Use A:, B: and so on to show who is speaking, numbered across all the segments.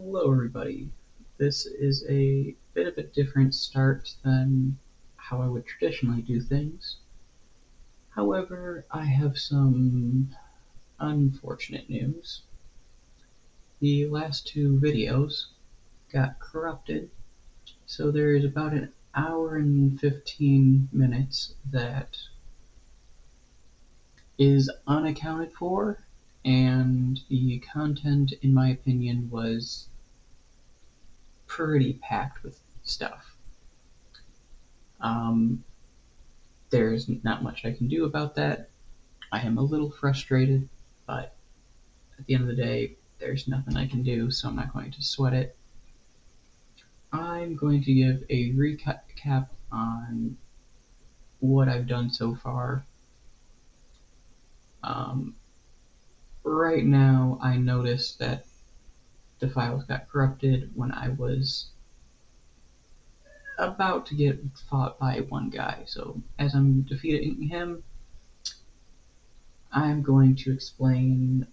A: Hello everybody. This is a bit of a different start than how I would traditionally do things. However, I have some unfortunate news. The last two videos got corrupted, so there is about an hour and 15 minutes that is unaccounted for, and the content, in my opinion, was pretty packed with stuff. There's not much I can do about that. I am a little frustrated, but at the end of the day, there's nothing I can do, so I'm not going to sweat it. I'm going to give a recap on what I've done so far. Right now, I noticed that the files got corrupted when I was about to get fought by one guy. So as I'm defeating him, I'm going to explain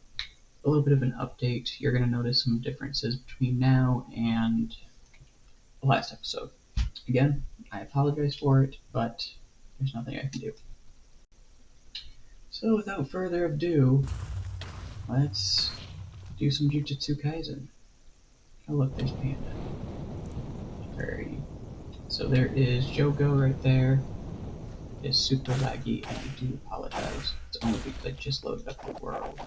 A: a little bit of an update. You're going to notice some differences between now and the last episode. Again, I apologize for it, but there's nothing I can do. So without further ado, let's do some Jujutsu Kaisen. Oh look, there's Panda. So there is Jogo right there. It's super laggy, and I do apologize. It's only because I just loaded up the world.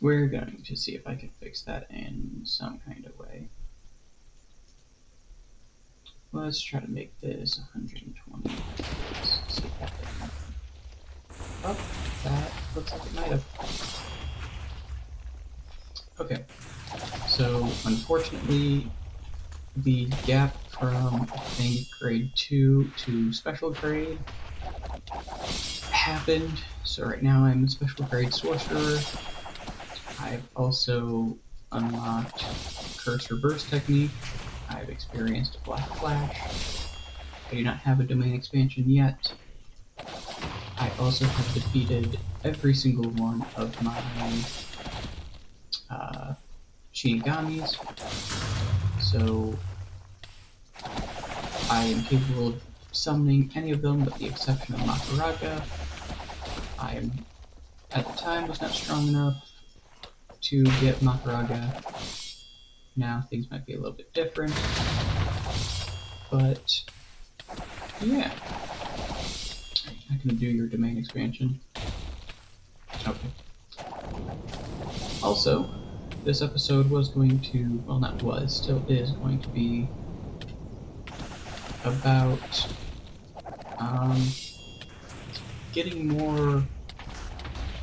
A: We're going to see if I can fix that in some kind of way. Let's try to make this 120. Let's see if that does nothing. Oh, that looks like it might have. Okay, so unfortunately, the gap from, I think, grade 2 to special grade happened. So right now I'm a special grade sorcerer. I've also unlocked curse reverse technique. I've experienced a black flash. I do not have a domain expansion yet. I also have defeated every single one of my Shinigamis, so I am capable of summoning any of them with the exception of Makaraga. I am, at the time, was not strong enough to get Makaraga. Now things might be a little bit different, but yeah. I can do your domain expansion. Okay. Also, this episode was going to, well, not was, still is going to be about getting more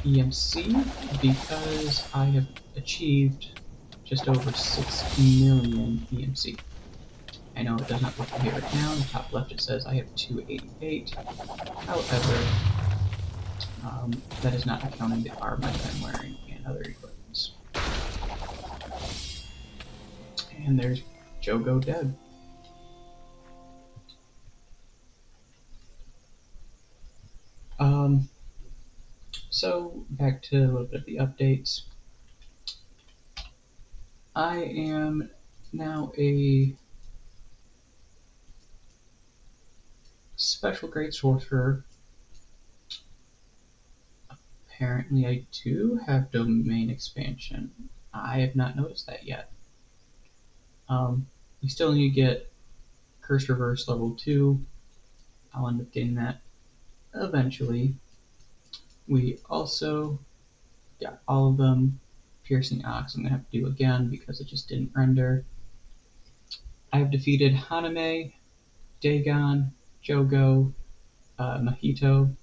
A: EMC, because I have achieved just over 6 million EMC. I know it does not look here right now. In the top left it says I have 288. However, that is not accounting the armor that I'm wearing and other equipments. And there's Jogo dead. So back to a little bit of the updates. I am now a special grade sorcerer. Apparently I do have domain expansion. I have not noticed that yet. We still need to get curse reverse level 2. I'll end up getting that eventually. We also got all of them. Piercing Ox I'm going to have to do again because it just didn't render. I have defeated Haname, Dagon, Jogo, Mahito.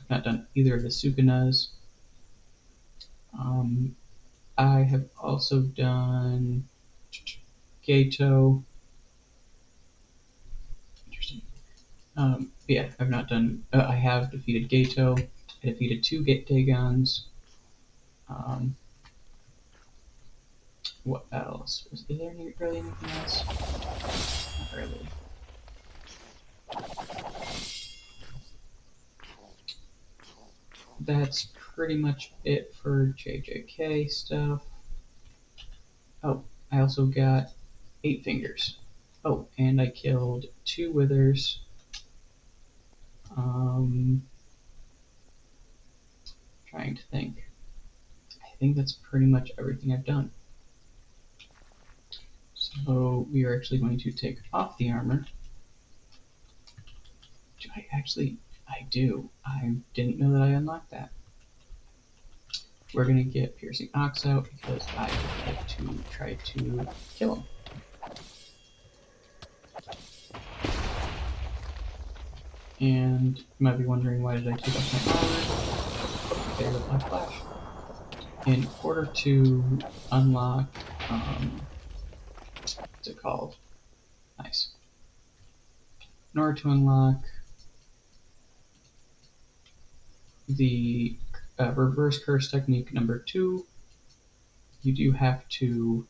A: I've not done either of the Sukunas. I have also done Gato. Interesting. Yeah, I've not done. I have defeated Gato. I defeated 2 Dagons. What else? Is there really anything else? Not really. That's pretty much it for JJK stuff. Oh, I also got 8 fingers. Oh, and I killed 2 withers. Trying to think. I think that's pretty much everything I've done. So we are actually going to take off the armor. Do I actually? I do. I didn't know that I unlocked that. We're going to get Piercing Ox out because I would like to try to kill him. And you might be wondering, why did I take off my armor? Oh, there goes my flash. In order to unlock, what's it called? Nice. In order to unlock the reverse curse technique number 2, you do have to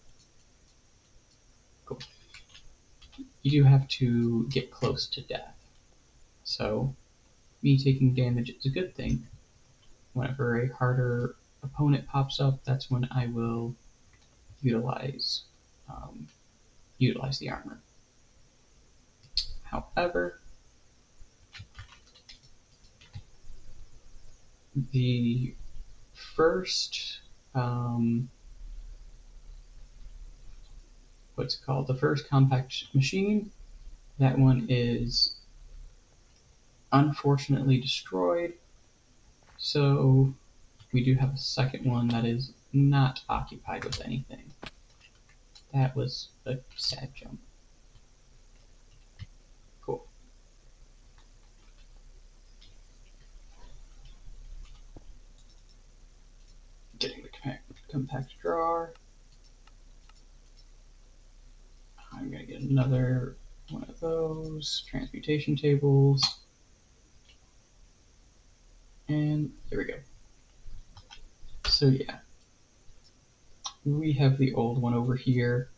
A: get close to death. So me taking damage is a good thing. Whenever a harder opponent pops up, that's when I will utilize the armor. However, the first the first compact machine, that one is unfortunately destroyed. So we do have a second one that is not occupied with anything. That was a sad jump. Cool. Getting the compact drawer. I'm going to get another one of those transmutation tables. And there we go. So yeah, we have the old one over here.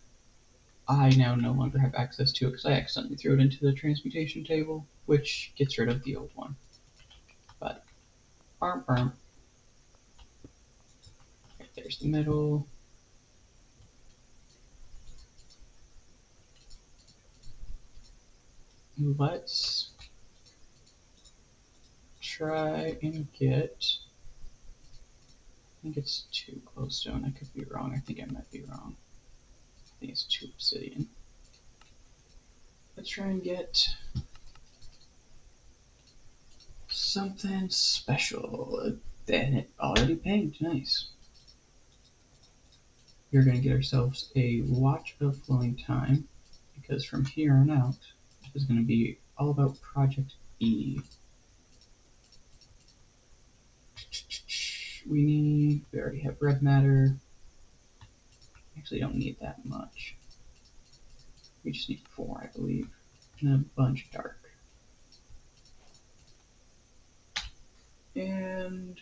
A: I now no longer have access to it because I accidentally threw it into the transmutation table, which gets rid of the old one. But, right, there's the middle. Let's try and get, I think it's 2 glowstone. I could be wrong. I think I might be wrong. I think it's 2 obsidian. Let's try and get something special. And it already pinged. Nice. We're going to get ourselves a Watch of Flowing Time, because from here on out, it is going to be all about Project E. We already have red matter. Actually, don't need that much. We just need 4, I believe, and a bunch of dark. And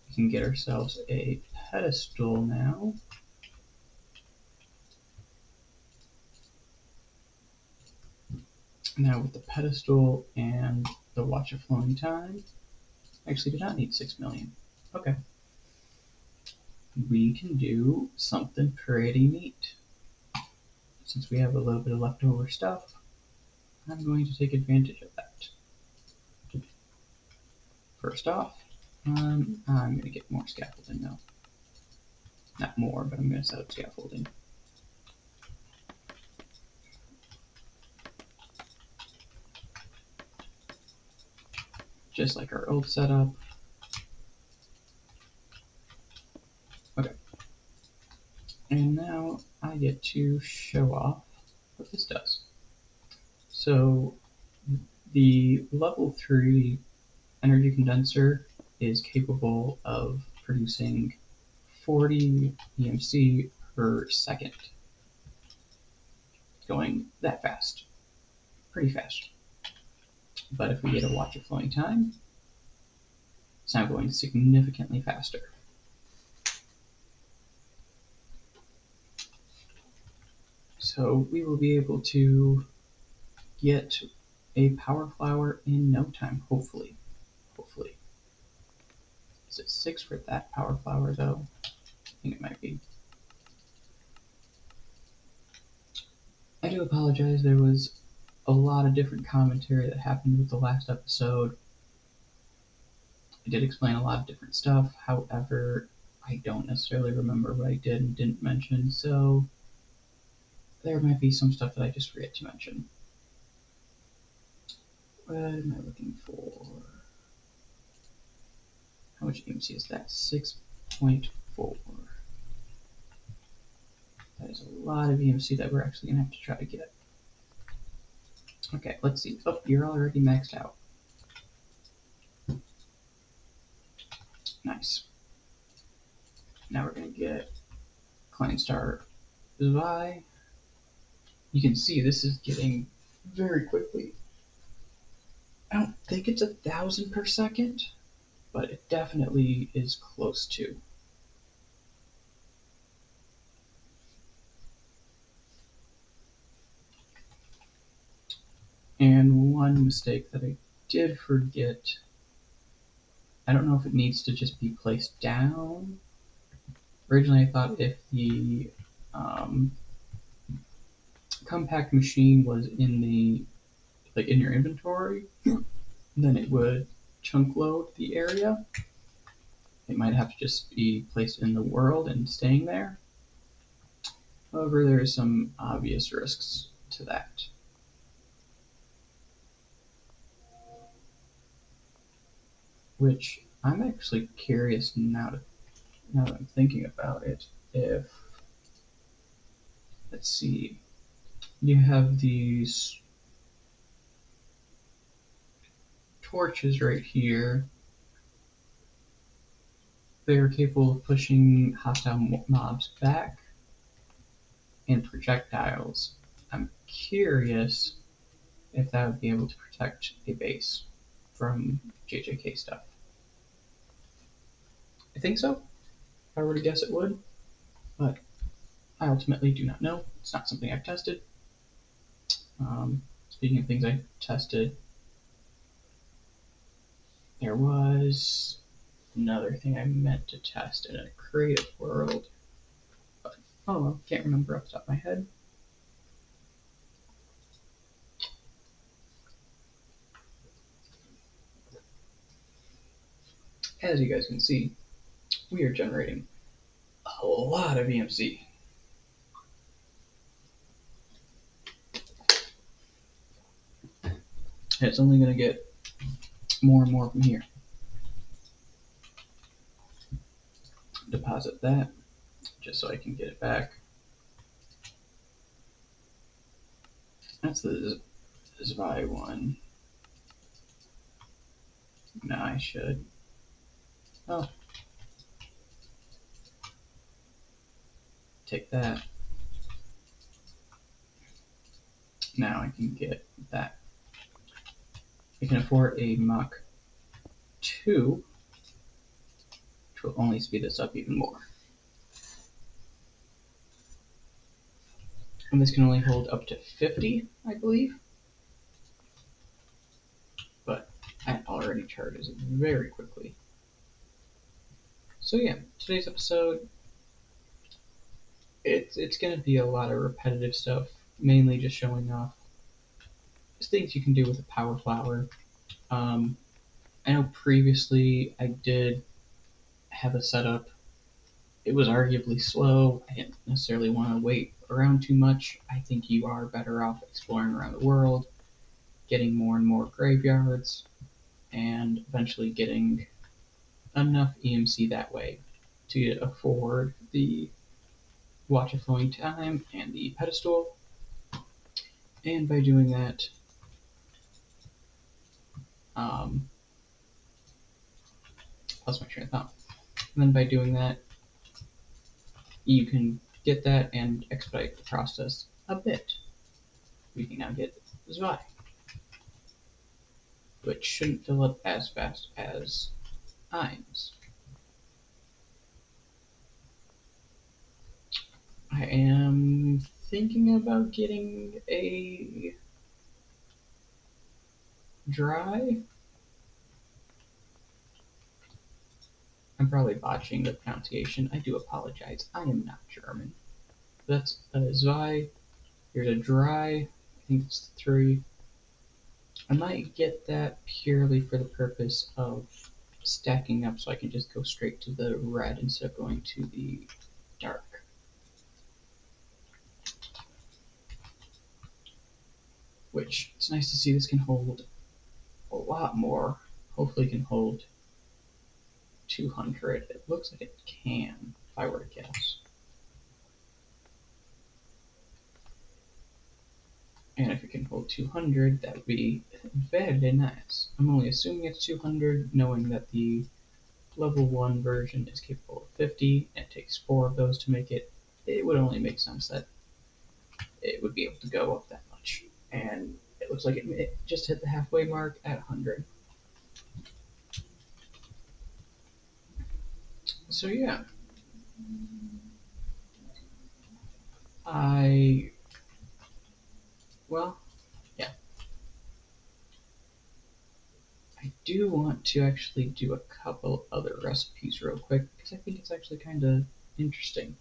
A: we can get ourselves a pedestal now. Now with the pedestal and the Watch of Flowing Time, actually do not need 6 million. Okay. We can do something pretty neat. Since we have a little bit of leftover stuff, I'm going to take advantage of that. First off, I'm going to get more scaffolding though. Not more, but I'm going to set up scaffolding. Just like our old setup. Okay. And now I get to show off what this does. So the level 3 energy condenser is capable of producing 40 EMC per second. Going that fast. Pretty fast. But if we get a Watch of Flowing Time, it's now going significantly faster. So we will be able to get a power flower in no time, hopefully. Is it 6 for that power flower though? I think it might be. I do apologize, there was a lot of different commentary that happened with the last episode. I did explain a lot of different stuff, however, I don't necessarily remember what I did and didn't mention, so there might be some stuff that I just forget to mention. What am I looking for? How much EMC is that? 6.4. That is a lot of EMC that we're actually going to have to try to get. Okay, let's see. Oh, you're already maxed out. Nice. Now we're going to get Klein Star Vi. You can see this is getting very quickly. I don't think it's 1,000 per second, but it definitely is close to. And one mistake that I did forget, I don't know if it needs to just be placed down. Originally I thought if the compact machine was in the in your inventory, then it would chunk load the area. It might have to just be placed in the world and staying there. However, there are some obvious risks to that. Which I'm actually curious now that I'm thinking about it, if, let's see, you have these torches right here. They are capable of pushing hostile mobs back and projectiles. I'm curious if that would be able to protect a base from JJK stuff. I think so. If I were to guess, it would, but I ultimately do not know. It's not something I've tested. Speaking of things I tested, there was another thing I meant to test in a creative world, but oh well, can't remember off the top of my head. As you guys can see, we are generating a lot of EMC. And it's only going to get more and more from here. Deposit that, just so I can get it back. That's the Zvi one. No, I should. Oh. Take that. Now I can get that. I can afford a Mach 2, which will only speed this up even more. And this can only hold up to 50, I believe. But that already charges very quickly. So yeah, today's episode, it's going to be a lot of repetitive stuff, mainly just showing off just things you can do with a power flower. I know previously I did have a setup. It was arguably slow. I didn't necessarily want to wait around too much. I think you are better off exploring around the world, getting more and more graveyards, and eventually getting enough EMC that way to afford the Watch of Flowing Time and the pedestal. And by doing that, lost my train of thought. And then by doing that, you can get that and expedite the process a bit. We can now get Zvi, which shouldn't fill up as fast as Imes. I am thinking about getting a dry. I'm probably botching the pronunciation. I do apologize. I am not German. That's Zwei. Here's a dry. I think it's 3. I might get that purely for the purpose of stacking up so I can just go straight to the red instead of going to the dark. Which, it's nice to see this can hold a lot more. Hopefully it can hold 200. It looks like it can, if I were to guess. And if it can hold 200, that would be very nice. I'm only assuming it's 200, knowing that the level 1 version is capable of 50, and it takes 4 of those to make it. It would only make sense that it would be able to go up that much. And it looks like it just hit the halfway mark at 100. So yeah. Well, yeah. I do want to actually do a couple other recipes real quick, because I think it's actually kind of interesting.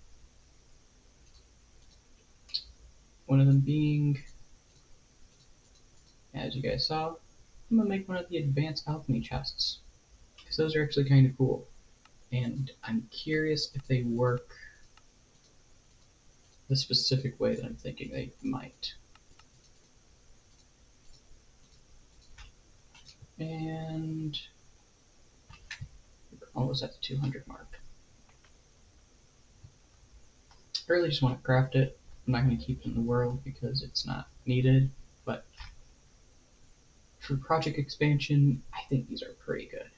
A: One of them being, as you guys saw, I'm going to make one of the advanced alchemy chests, because those are actually kind of cool. And I'm curious if they work the specific way that I'm thinking they might. And we're almost at the 200 mark. I really just want to craft it. I'm not going to keep it in the world because it's not needed, but for project expansion, I think these are pretty good.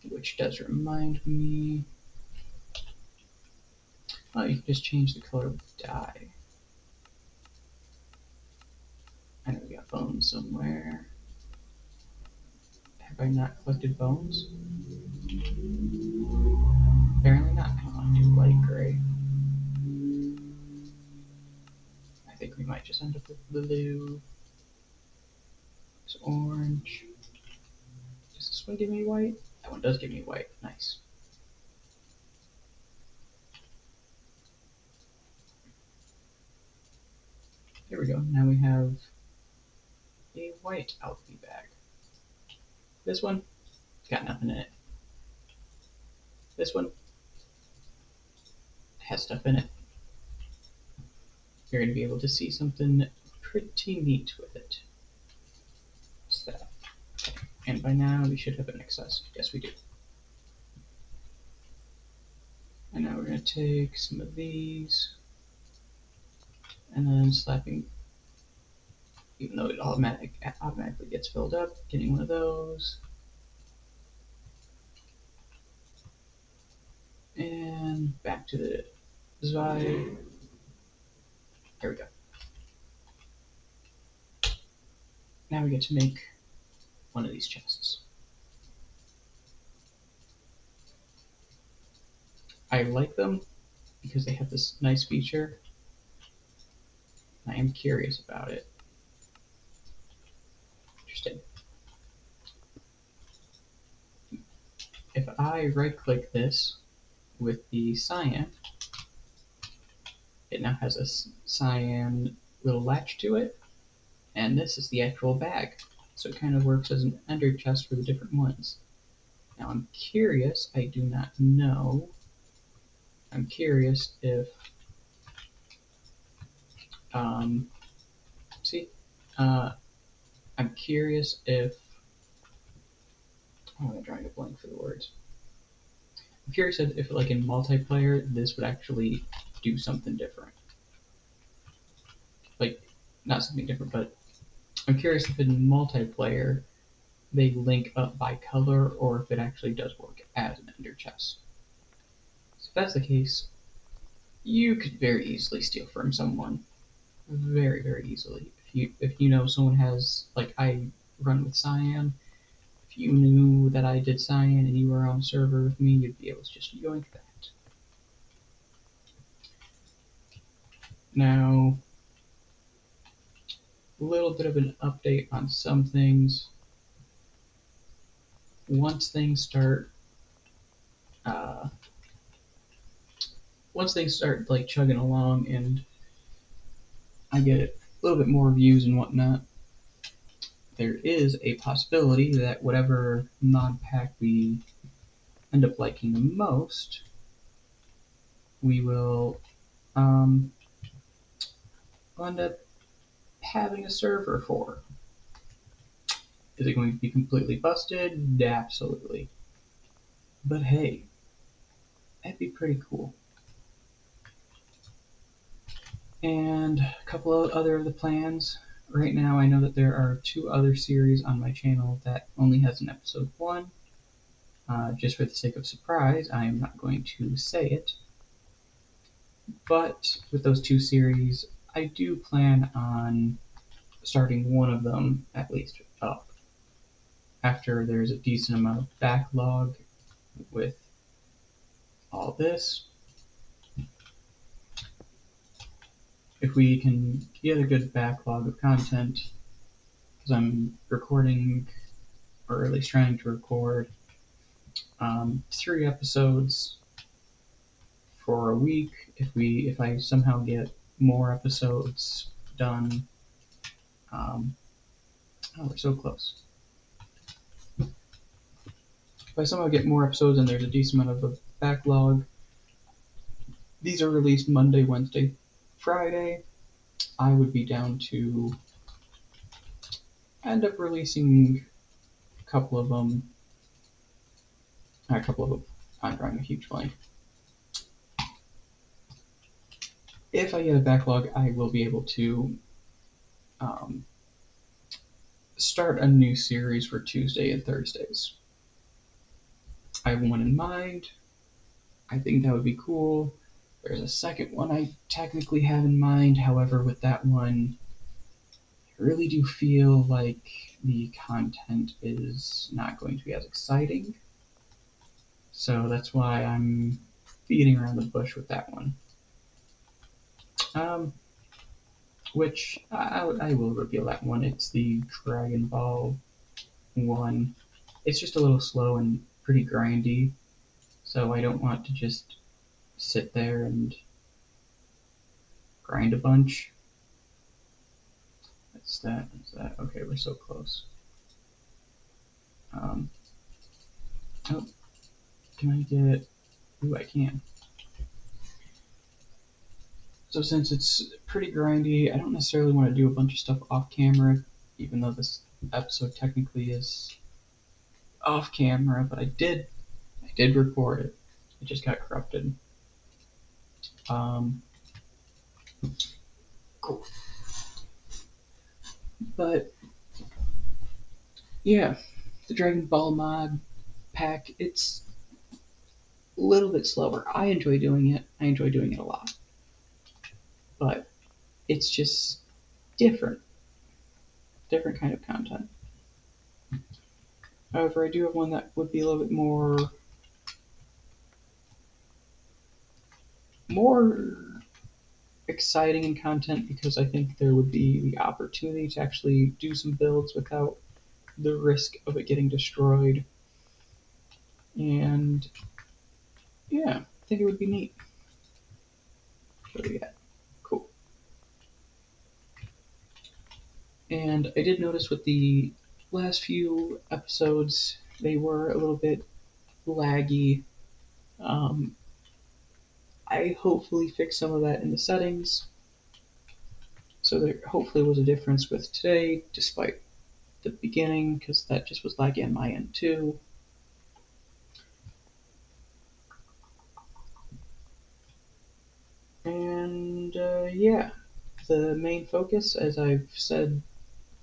A: Which does remind me, oh, you can just change the color of the dye. I know we got bones somewhere. Have I not collected bones? Apparently not. I want to do light gray. I think we might just end up with blue. It's orange. Does this one give me white? That one does give me white. Nice. There we go. Now we have a white alchemy bag. This one got nothing in it. This one has stuff in it. You're going to be able to see something pretty neat with it. What's that? Okay. And by now we should have an excess. Yes, we do. And now we're going to take some of these and then slapping, even though it automatically gets filled up, getting one of those. And back to the Zwei. There we go. Now we get to make one of these chests. I like them because they have this nice feature. I am curious about it. Interesting. If I right click this with the cyan, it now has a cyan little latch to it, and this is the actual bag. So it kind of works as an ender chest for the different ones. Now I'm curious, I do not know. I'm curious if, I'm curious if, oh, I'm drawing a blank for the words. I'm curious if like in multiplayer, this would actually do something different. Like, not something different, but I'm curious if in multiplayer, they link up by color or if it actually does work as an ender chest. So if that's the case, you could very easily steal from someone. Very, very easily. If you know someone has, like I run with cyan, if you knew that I did cyan and you were on a server with me, you'd be able to just yoink that. Now, a little bit of an update on some things. once things start like chugging along and I get a little bit more views and whatnot, there is a possibility that whatever mod pack we end up liking the most, we will end up having a server for. Is it going to be completely busted? Absolutely. But hey, that'd be pretty cool. And a couple of other of the plans. Right now, I know that there are 2 other series on my channel that only has an episode 1. Just for the sake of surprise, I am not going to say it. But with those 2 series, I do plan on starting one of them at least up after there's a decent amount of backlog with all this. If we can get a good backlog of content, because I'm recording, or at least trying to record, 3 episodes for a week. If I somehow get more episodes done, oh, we're so close. If I somehow get more episodes and there's a decent amount of a backlog, these are released Monday, Wednesday, Friday. I would be down to end up releasing a couple of them. I'm drawing a huge blank. If I get a backlog, I will be able to start a new series for Tuesday and Thursdays. I have one in mind. I think that would be cool. There's a second one I technically have in mind. However, with that one, I really do feel like the content is not going to be as exciting. So that's why I'm beating around the bush with that one. Which I will reveal that one. It's the Dragon Ball one. It's just a little slow and pretty grindy, so I don't want to just sit there and grind a bunch. That's that. Okay, we're so close. Oh, can I get... Ooh, I can. So since it's pretty grindy, I don't necessarily want to do a bunch of stuff off camera, even though this episode technically is off camera, but I did record it. It just got corrupted. Cool. But yeah, the Dragon Ball mod pack, it's a little bit slower. I enjoy doing it. I enjoy doing it a lot. But it's just different. Different kind of content. However, I do have one that would be a little bit more exciting in content, because I think there would be the opportunity to actually do some builds without the risk of it getting destroyed. And yeah, I think it would be neat. What do we got? Cool. And I did notice with the last few episodes, they were a little bit laggy. I hopefully fixed some of that in the settings. So there hopefully was a difference with today, despite the beginning, because that just was laggy on my end too. And yeah, the main focus, as I've said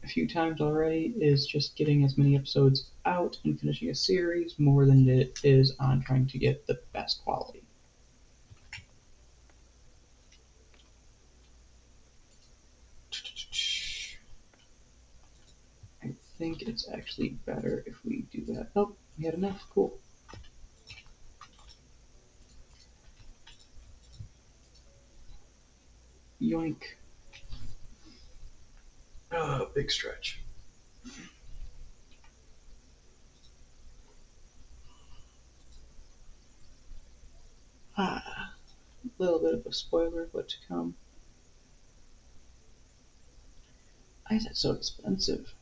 A: a few times already, is just getting as many episodes out and finishing a series more than it is on trying to get the best quality. I think it's actually better if we do that. Oh, we had enough. Cool. Yoink. Big stretch. A little bit of a spoiler of what's to come. Why is that so expensive?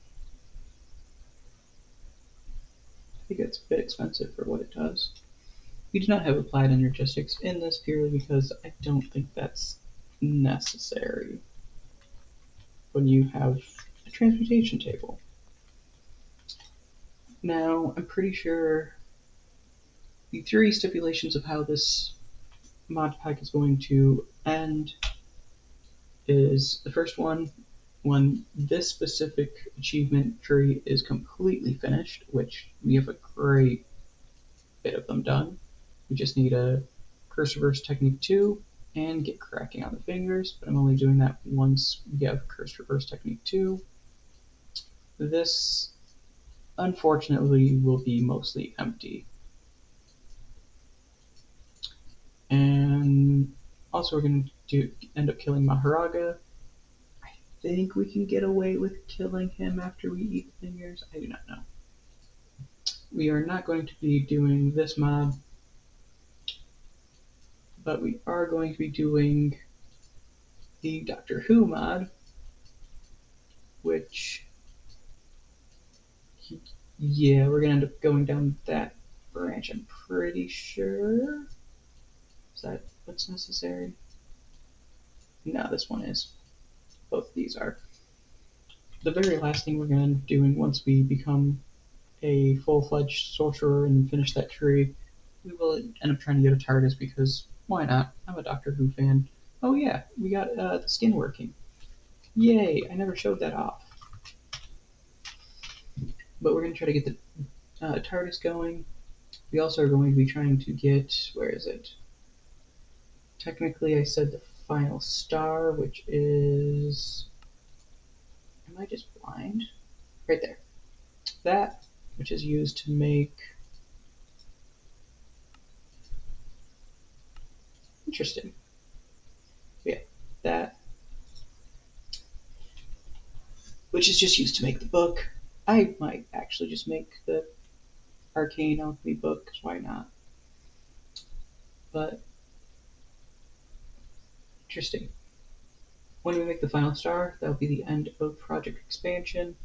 A: I think it's a bit expensive for what it does. We do not have applied energistics in this purely because I don't think that's necessary when you have a transmutation table. Now, I'm pretty sure the three stipulations of how this mod pack is going to end is the first one, when this specific achievement tree is completely finished, which we have a great bit of them done. We just need a Curse Reverse Technique 2 and get cracking on the fingers, but I'm only doing that once we have Curse Reverse Technique 2. This, unfortunately, will be mostly empty. And also we're going to end up killing Maharaga. I think we can get away with killing him after we eat the fingers. I do not know. We are not going to be doing this mod, but we are going to be doing the Doctor Who mod, which, yeah, we're going to end up going down that branch, I'm pretty sure. Is that what's necessary? No, this one is. Both of these are. The very last thing we're going to end up doing once we become a full-fledged sorcerer and finish that tree, we will end up trying to get a TARDIS because why not? I'm a Doctor Who fan. Oh yeah, we got the skin working. Yay, I never showed that off. But we're going to try to get the TARDIS going. We also are going to be trying to get, where is it? Technically I said the final star, which is, am I just blind? Right there. That, which is used to make, interesting. Yeah, that, which is just used to make the book. I might actually just make the Arcane Alchemy book, because why not? But, interesting. When we make the final star, that'll be the end of Project Expansion.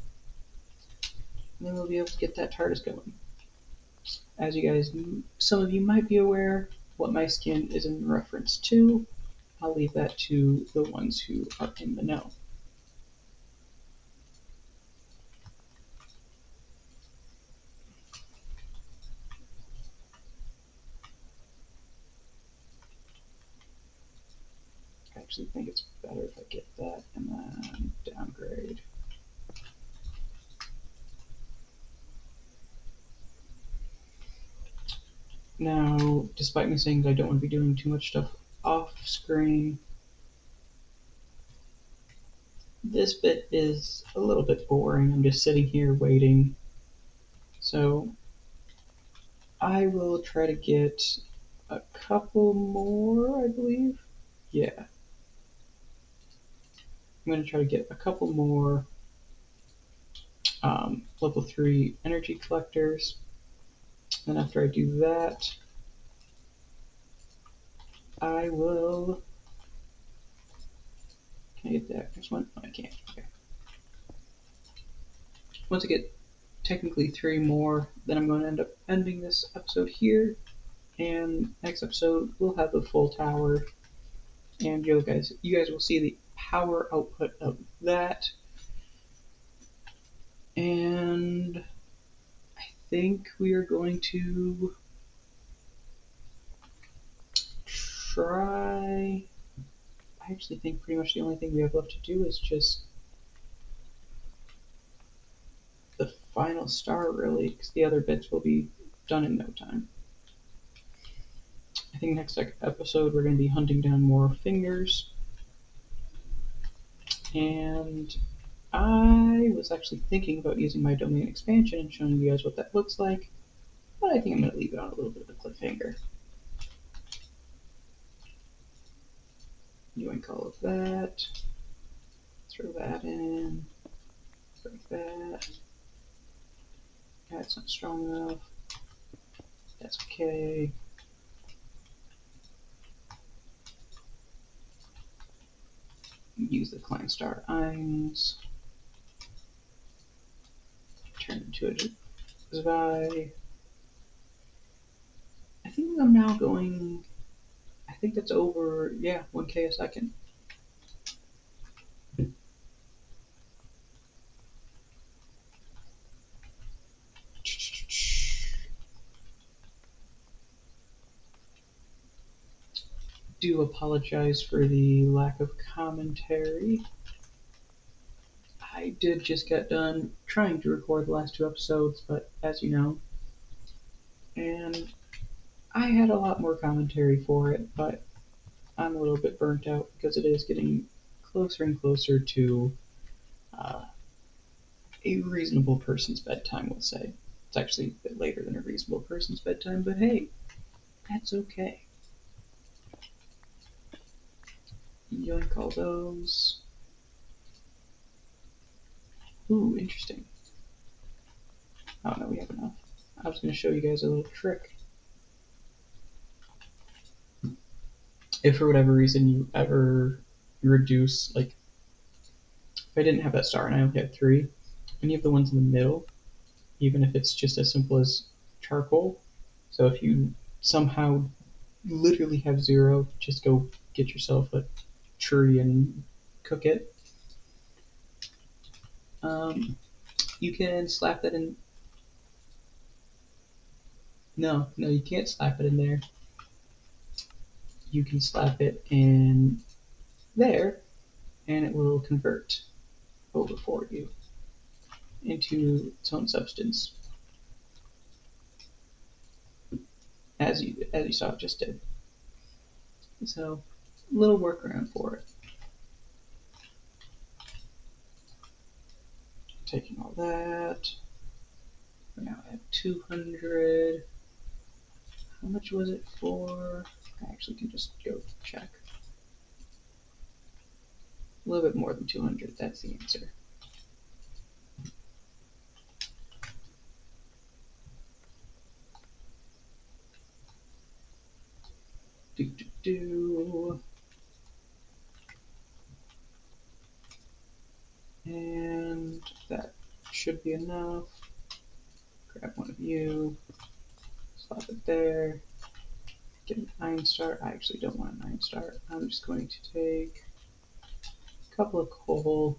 A: And then we'll be able to get that TARDIS going. As you guys, some of you might be aware what my skin is in reference to. I'll leave that to the ones who are in the know. I actually think it's better if I get that and then downgrade. Now, despite me saying that I don't want to be doing too much stuff off screen, this bit is a little bit boring. I'm just sitting here waiting. So I will try to get a couple more, I believe. Yeah. I'm going to try to get a couple more level 3 energy collectors. And after I do that, I will. Can I get the next one? No, I can't. Okay. Once I get technically 3 more, then I'm going to end up ending this episode here. And next episode, we'll have the full tower. And you guys will see the power output of that. And I think we are going to try. I actually think pretty much the only thing we have left to do is just the final star, really, because the other bits will be done in no time. I think next episode we're going to be hunting down more fingers. And I was actually thinking about using my domain expansion and showing you guys what that looks like, but I think I'm going to leave it on a little bit of a cliffhanger. Doing all of that. Throw that in. Break that. That's not strong enough. That's okay. use the Klein Star Eins, turn into a Zwei. I think I'm now going, I think that's over, yeah, 1k a second. Do apologize for the lack of commentary. I did just get done trying to record the last 2 episodes, but as you know, and I had a lot more commentary for it, but I'm a little bit burnt out because it is getting closer and closer to a reasonable person's bedtime, we'll say. It's actually a bit later than a reasonable person's bedtime, but hey, that's okay. Yoink all those. Ooh, interesting. Oh no, we have enough. I was going to show you guys a little trick. If for whatever reason you ever reduce, like, if I didn't have that star and I only had 3, any of the ones in the middle, even if it's just as simple as charcoal, so if you somehow literally have 0, just go get yourself a tree and cook it. You can slap that in. No, you can't slap it in there. You can slap it in there, and it will convert over for you into its own substance, as you saw it just did. So, a little workaround for it. Taking all that. We're now at 200. How much was it for? I actually can just go check. A little bit more than 200, that's the answer. And that should be enough. Grab one of you, slap it there, get an Iron Star. I actually don't want an Iron Star. I'm just going to take a couple of coal.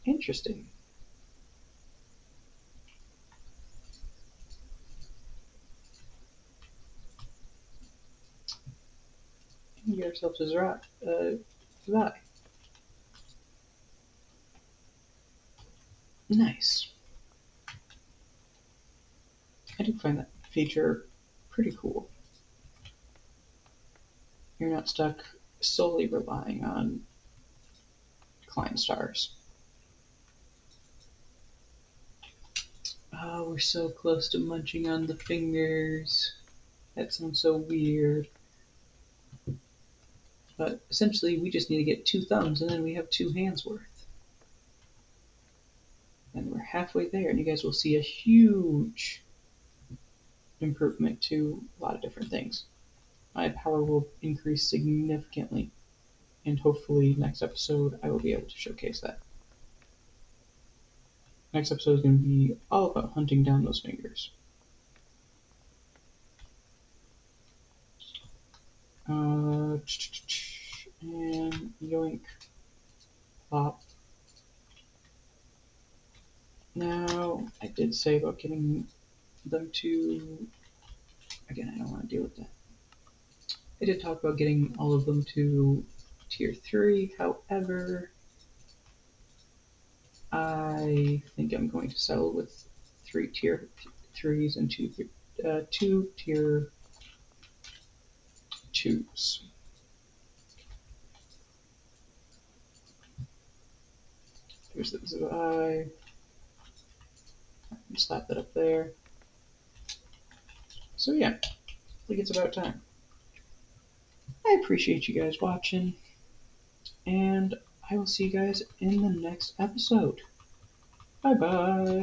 A: Interesting. And get ourselves a Zwei. Nice. I do find that feature pretty cool. You're not stuck solely relying on Klein Stars. Oh, we're so close to munching on the fingers. That sounds so weird. But essentially, we just need to get 2 thumbs, and then we have 2 hands worth. And we're halfway there, and you guys will see a huge improvement to a lot of different things. My power will increase significantly, and hopefully next episode I will be able to showcase that. Next episode is going to be all about hunting down those fingers. And yoink, plop. Now, I did say about getting them to, again, I don't want to deal with that. I did talk about getting all of them to tier 3, however, I think I'm going to settle with 3 tier 3s and 2 tier 2s. Here's the Zwei. I can slap that up there. So yeah, I think it's about time. I appreciate you guys watching, and I will see you guys in the next episode. Bye bye.